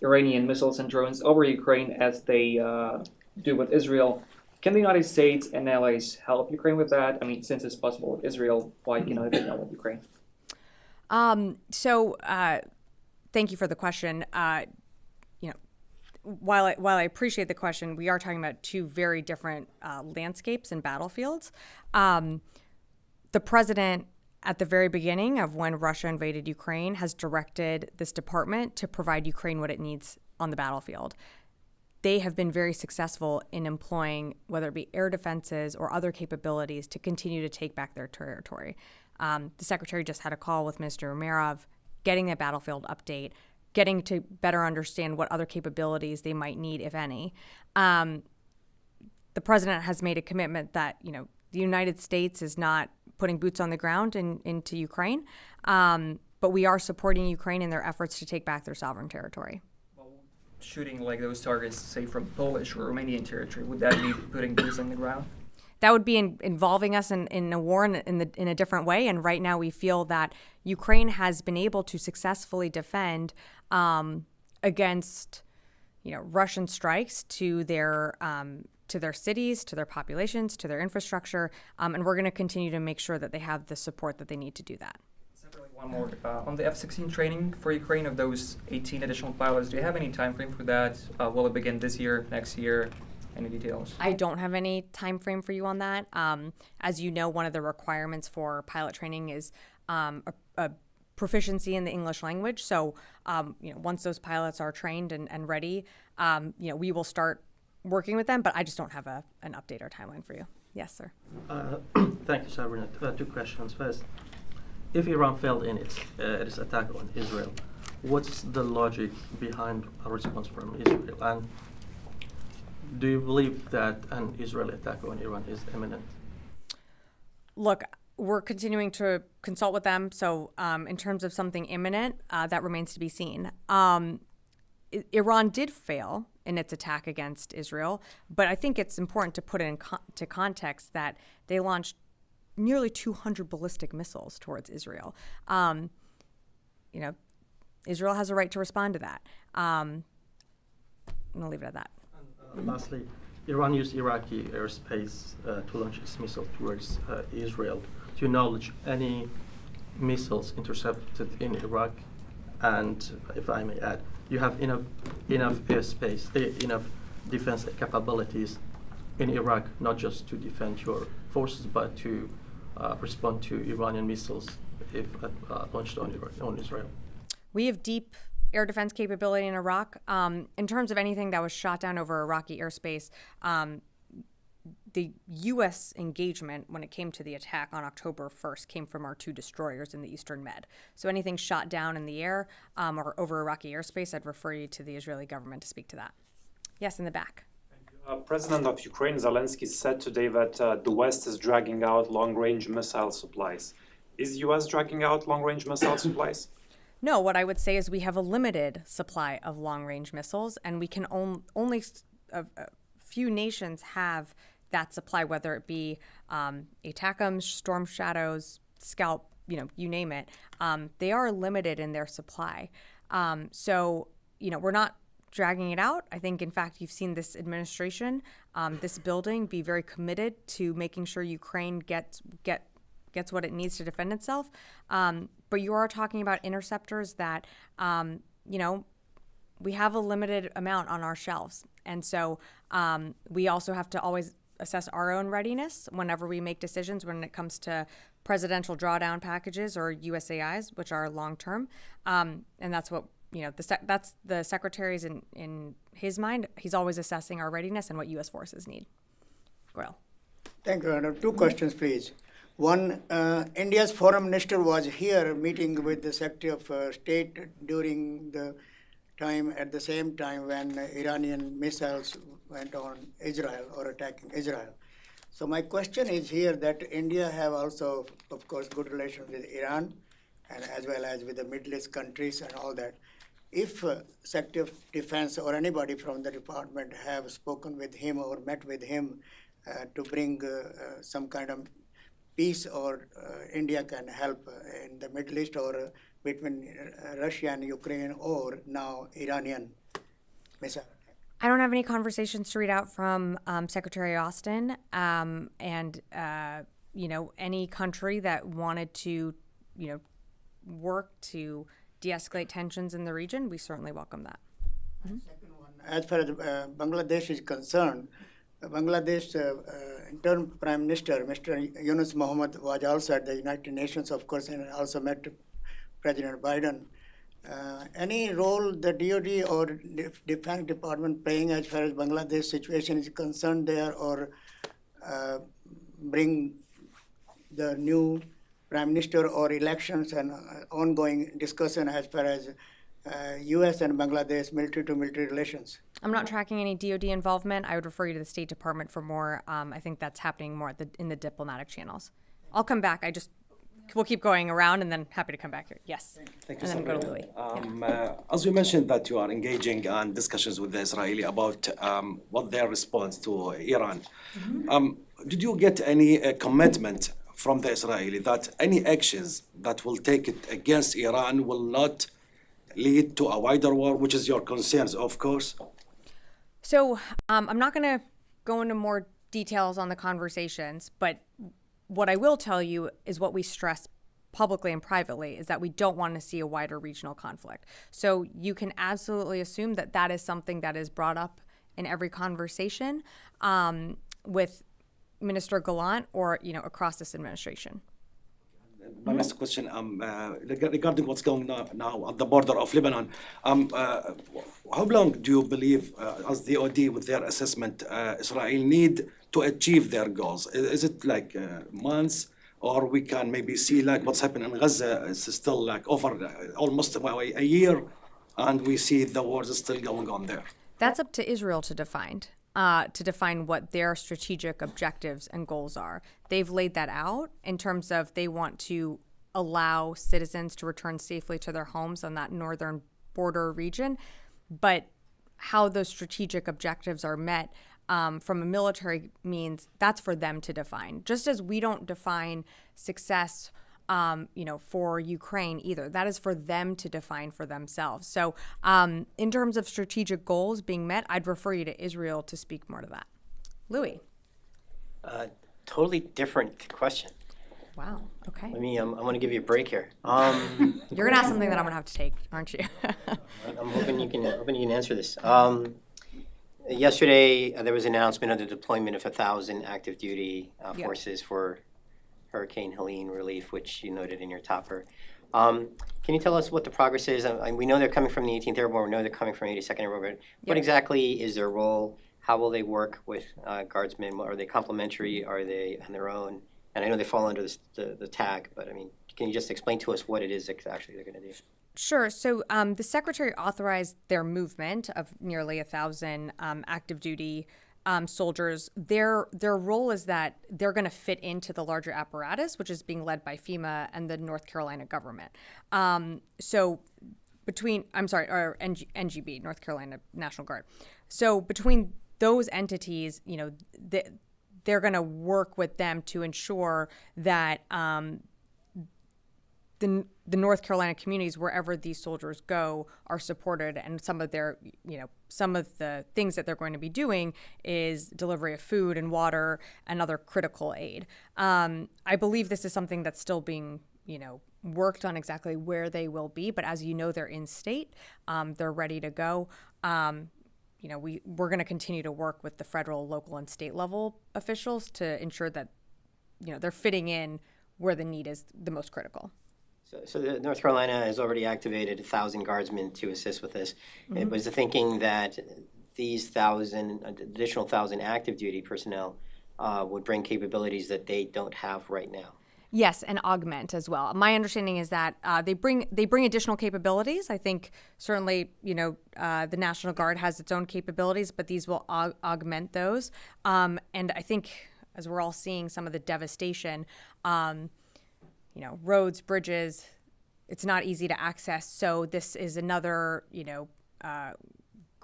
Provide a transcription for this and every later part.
Iranian missiles and drones over Ukraine as they do with Israel. Can the United States and allies help Ukraine with that? I mean, since it's possible with Israel, why cannot it be done with Ukraine? Thank you for the question. While I appreciate the question, we are talking about two very different landscapes and battlefields. The president, at the very beginning of when Russia invaded Ukraine, has directed this department to provide Ukraine what it needs on the battlefield. They have been very successful in employing, whether it be air defenses or other capabilities, to continue to take back their territory. The secretary just had a call with Minister Umerov, getting that battlefield update, getting to better understand what other capabilities they might need, if any. The president has made a commitment that, the United States is not putting boots on the ground into Ukraine, but we are supporting Ukraine in their efforts to take back their sovereign territory. Shooting like those targets, say from Polish or Romanian territory, would that be putting boots on the ground? That would be involving us in a war in a different way. And right now we feel that Ukraine has been able to successfully defend against, Russian strikes to their cities, to their populations, to their infrastructure. And we're going to continue to make sure that they have the support that they need to do that. One more. On the F-16 training for Ukraine of those 18 additional pilots, do you have any time frame for that? Will it begin this year, next year? Any details? I don't have any time frame for you on that. As you know, one of the requirements for pilot training is a proficiency in the English language. So, once those pilots are trained and ready, we will start working with them. But I just don't have an update or timeline for you. Yes, sir. Thank you, Sabrina. Two questions. First, if Iran failed in its attack on Israel, what's the logic behind a response from Israel? And do you believe that an Israeli attack on Iran is imminent? Look, we're continuing to consult with them. So in terms of something imminent, that remains to be seen. Iran did fail in its attack against Israel, but I think it's important to put it into context that they launched nearly 200 ballistic missiles towards Israel. Israel has a right to respond to that. I'm going to leave it at that. Lastly, Iran used Iraqi airspace to launch its missile towards Israel. To your knowledge, any missiles intercepted in Iraq? And if I may add, you have enough airspace, enough defense capabilities in Iraq, not just to defend your forces, but to respond to Iranian missiles if launched on Israel. We have deep air defense capability in Iraq. In terms of anything that was shot down over Iraqi airspace, the U.S. engagement when it came to the attack on October 1st came from our two destroyers in the Eastern Med. So anything shot down in the air or over Iraqi airspace, I'd refer you to the Israeli government to speak to that. Yes, in the back. President of Ukraine, Zelensky, said today that the West is dragging out long-range missile supplies. Is the U.S. dragging out long-range missile supplies? No, what I would say is we have a limited supply of long-range missiles, and we can only a few nations have that supply, whether it be ATACMS, Storm Shadows, Scalp, you name it. They are limited in their supply. So, we're not dragging it out. I think, in fact, you've seen this administration, this building, be very committed to making sure Ukraine gets what it needs to defend itself. But you are talking about interceptors that, we have a limited amount on our shelves. And so we also have to always assess our own readiness whenever we make decisions when it comes to presidential drawdown packages or USAIs, which are long-term. And that's what, that's the secretary's in his mind. He's always assessing our readiness and what U.S. forces need. Goyal. Thank you, Anna. Two questions, please. One, India's foreign minister was here meeting with the Secretary of State during the time, at the same time when Iranian missiles went on Israel or attacking Israel. So my question is here that India have also, of course, good relations with Iran and as well as with the Middle East countries and all that. If Secretary of Defense or anybody from the department have spoken with him or met with him to bring some kind of peace or India can help in the Middle East or between Russia and Ukraine or now Iranian missile? I don't have any conversations to read out from Secretary Austin, and any country that wanted to, work to de-escalate tensions in the region, we certainly welcome that. Second one, as far as Bangladesh is concerned, Bangladesh interim Prime Minister, Mr. Yunus Mohammed, was also at the United Nations, of course, and also met President Biden. Any role the DoD or Defense Department playing as far as Bangladesh situation is concerned there, or bring the new Prime Minister or elections and ongoing discussion as far as U.S. and Bangladesh military-to-military relations? I'm not tracking any DoD involvement. I would refer you to the State Department for more. I think that's happening more in the diplomatic channels. I'll come back. We'll keep going around, and then happy to come back here. Yes. Thank you, and then go to Sabrina. Louis. As you mentioned that you are engaging in discussions with the Israeli about what their response to Iran. Did you get any commitment from the Israeli that any actions that will take it against Iran will not lead to a wider war, which is your concerns, of course? So I'm not going to go into more details on the conversations, but what I will tell you is what we stress publicly and privately is that we don't want to see a wider regional conflict. So you can absolutely assume that that is something that is brought up in every conversation with Minister Gallant or across this administration. My next question, regarding what's going on now at the border of Lebanon, how long do you believe, as the DoD with their assessment, Israel need to achieve their goals? Is it like months, or we can maybe see like what's happening in Gaza? It's still like over almost a year, and we see the war is still going on there. That's up to Israel to define what their strategic objectives and goals are. They've laid that out in terms of they want to allow citizens to return safely to their homes on that northern border region. But how those strategic objectives are met from a military means, that's for them to define. Just as we don't define success for Ukraine either. That is for them to define for themselves. So in terms of strategic goals being met, I'd refer you to Israel to speak more to that. Louis. Totally different question. Wow. Okay. I'm going to give you a break here. You're going to ask something that I'm going to have to take, aren't you? I'm hoping you can answer this. Yesterday, there was an announcement of the deployment of 1,000 active duty forces for Hurricane Helene relief, which you noted in your topper. Can you tell us what the progress is? We know they're coming from the 18th Airborne. We know they're coming from 82nd Airborne. What exactly is their role? How will they work with guardsmen? Are they complementary? Are they on their own? And I know they fall under the tag, but can you just explain to us what it is actually they're going to do? Sure. So the Secretary authorized their movement of nearly 1,000 active duty soldiers. Their role is that they're going to fit into the larger apparatus, which is being led by FEMA and the North Carolina government. NGB, North Carolina National Guard. So between those entities, they're going to work with them to ensure that the North Carolina communities, wherever these soldiers go, are supported, and some of the things that they're going to be doing is delivery of food and water and other critical aid. I believe this is something that's still being, worked on exactly where they will be, but as you know, they're in state, they're ready to go. We're going to continue to work with the federal, local, and state level officials to ensure that, they're fitting in where the need is the most critical. So the North Carolina has already activated 1,000 guardsmen to assist with this. It was the thinking that these additional 1,000 active duty personnel would bring capabilities that they don't have right now. Yes, and augment as well. My understanding is that they bring additional capabilities. I think certainly, the National Guard has its own capabilities, but these will augment those. And I think as we're all seeing some of the devastation, roads, bridges, it's not easy to access. So this is another,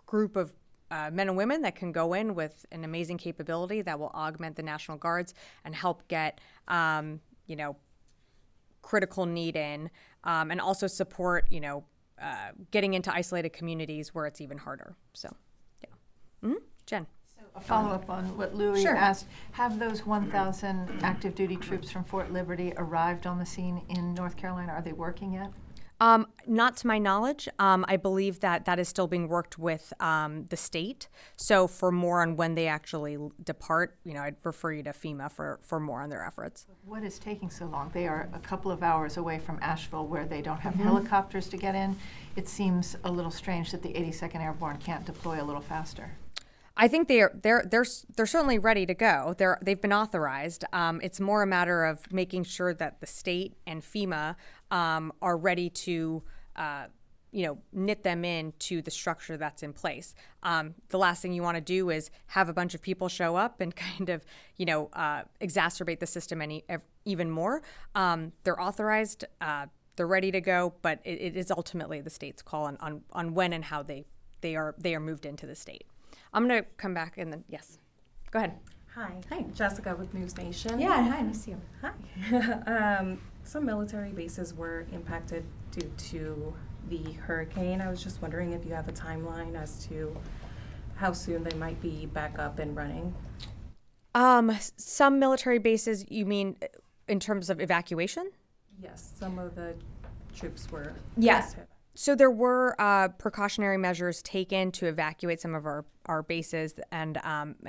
group of men and women that can go in with an amazing capability that will augment the National Guards and help get, critical need in and also support, getting into isolated communities where it's even harder. So, yeah. Jen. A follow-up on what Louis Sure. asked. Have those 1,000 active duty troops from Fort Liberty arrived on the scene in North Carolina? Are they working yet? Not to my knowledge. I believe that is still being worked with the state. So for more on when they actually depart, I'd refer you to FEMA for more on their efforts. What is taking so long? They are a couple of hours away from Asheville, where they don't have helicopters to get in. It seems a little strange that the 82nd Airborne can't deploy a little faster. I think they're certainly ready to go. They've been authorized. It's more a matter of making sure that the state and FEMA are ready to, knit them into the structure that's in place. The last thing you want to do is have a bunch of people show up and kind of, exacerbate the system even more. They're authorized. They're ready to go, but it is ultimately the state's call on when and how they are moved into the state. I'm going to come back and then, yes, go ahead. Hi, Jessica with News Nation. Yeah, hi, nice to see you. Hi. Some military bases were impacted due to the hurricane. I was just wondering if you have a timeline as to how soon they might be back up and running. Some military bases, you mean in terms of evacuation? Yes, some of the troops were. Yes. So there were precautionary measures taken to evacuate some of our bases and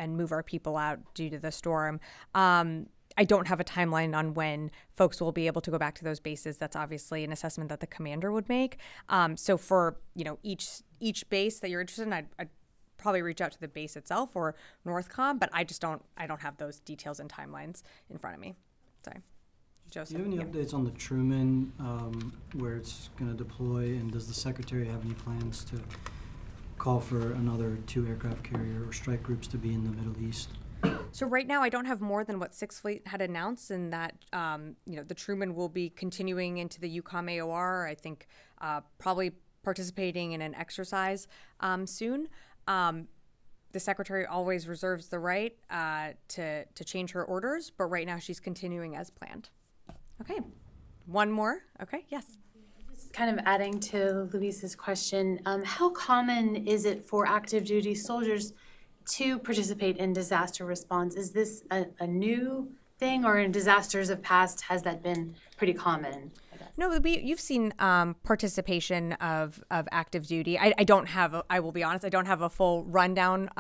move our people out due to the storm. I don't have a timeline on when folks will be able to go back to those bases. That's obviously an assessment that the commander would make. So for each base that you're interested in, I'd probably reach out to the base itself or Northcom, but I don't have those details and timelines in front of me. Sorry. Joseph. Do you have any updates on the Truman, where it's going to deploy, and does the Secretary have any plans to call for another 2 aircraft carrier or strike groups to be in the Middle East? So right now I don't have more than what Sixth Fleet had announced, and that the Truman will be continuing into the UCOM AOR. I think probably participating in an exercise soon. The Secretary always reserves the right to change her orders, but right now she's continuing as planned. Okay, one more. Okay, yes. Just kind of adding to Luis's question, how common is it for active duty soldiers to participate in disaster response? Is this a new thing, or in disasters of past, has that been pretty common? No, you've seen participation of active duty. I will be honest, I don't have a full rundown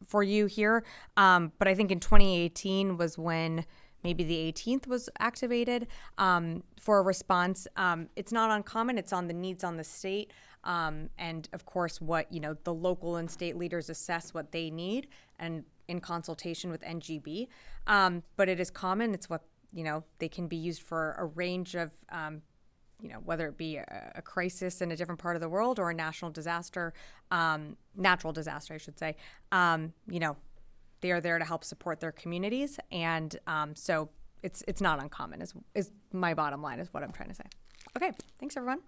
for you here, but I think in 2018 was when maybe the 18th was activated for a response. It's not uncommon. It's on the needs on the state. And of course, what the local and state leaders assess what they need, and in consultation with NGB. But it is common. It's what they can be used for a range of whether it be a crisis in a different part of the world or a national disaster, natural disaster, I should say. They are there to help support their communities, and so it's not uncommon. Is my bottom line, is what I'm trying to say. Okay, thanks everyone.